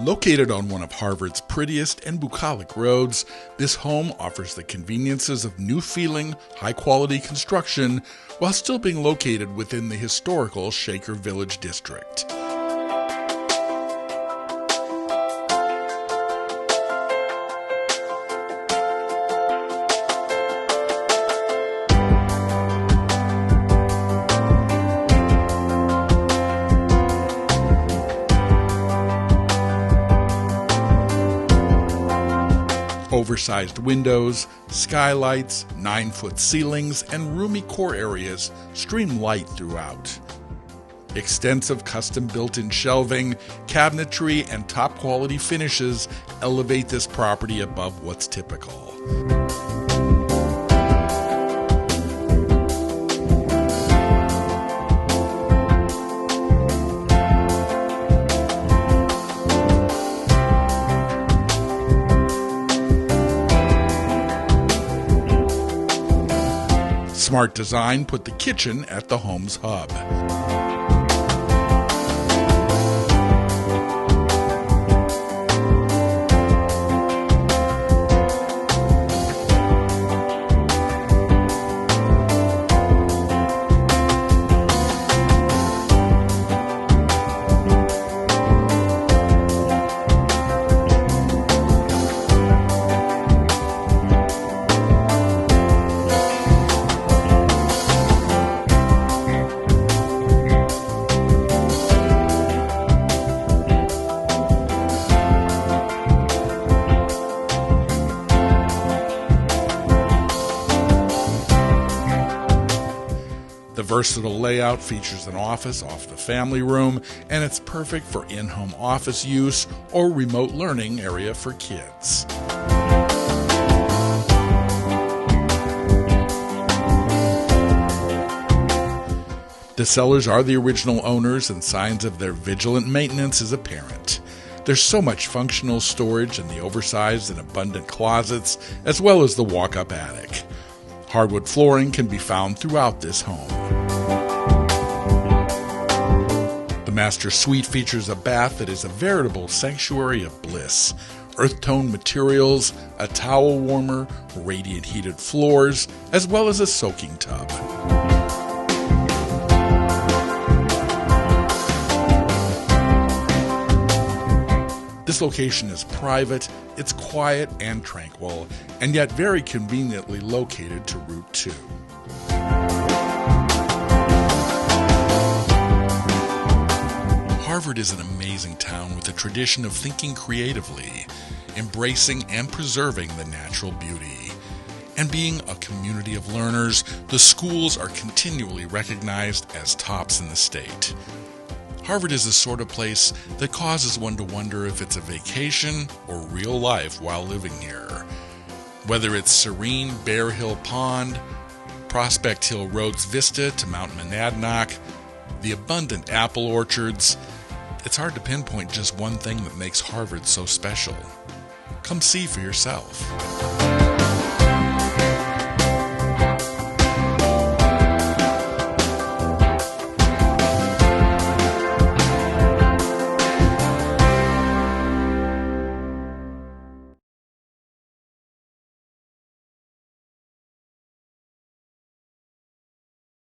Located on one of Harvard's prettiest and bucolic roads, this home offers the conveniences of new-feeling, high-quality construction while still being located within the historical Shaker Village district. Oversized windows, skylights, 9-foot ceilings, and roomy core areas stream light throughout. Extensive custom built-in shelving, cabinetry, and top-quality finishes elevate this property above what's typical. Smart design put the kitchen at the home's hub. The versatile layout features an office off the family room, and it's perfect for in-home office use or remote learning area for kids. The sellers are the original owners, and signs of their vigilant maintenance is apparent. There's so much functional storage in the oversized and abundant closets, as well as the walk-up attic. Hardwood flooring can be found throughout this home. The master suite features a bath that is a veritable sanctuary of bliss. Earth-tone materials, a towel warmer, radiant heated floors, as well as a soaking tub. This location is private, it's quiet and tranquil, and yet very conveniently located to Route 2. Harvard is an amazing town with a tradition of thinking creatively, embracing and preserving the natural beauty. And being a community of learners, the schools are continually recognized as tops in the state. Harvard is the sort of place that causes one to wonder if it's a vacation or real life while living here. Whether it's serene Bear Hill Pond, Prospect Hill Road's vista to Mount Monadnock, the abundant apple orchards, it's hard to pinpoint just one thing that makes Harvard so special. Come see for yourself.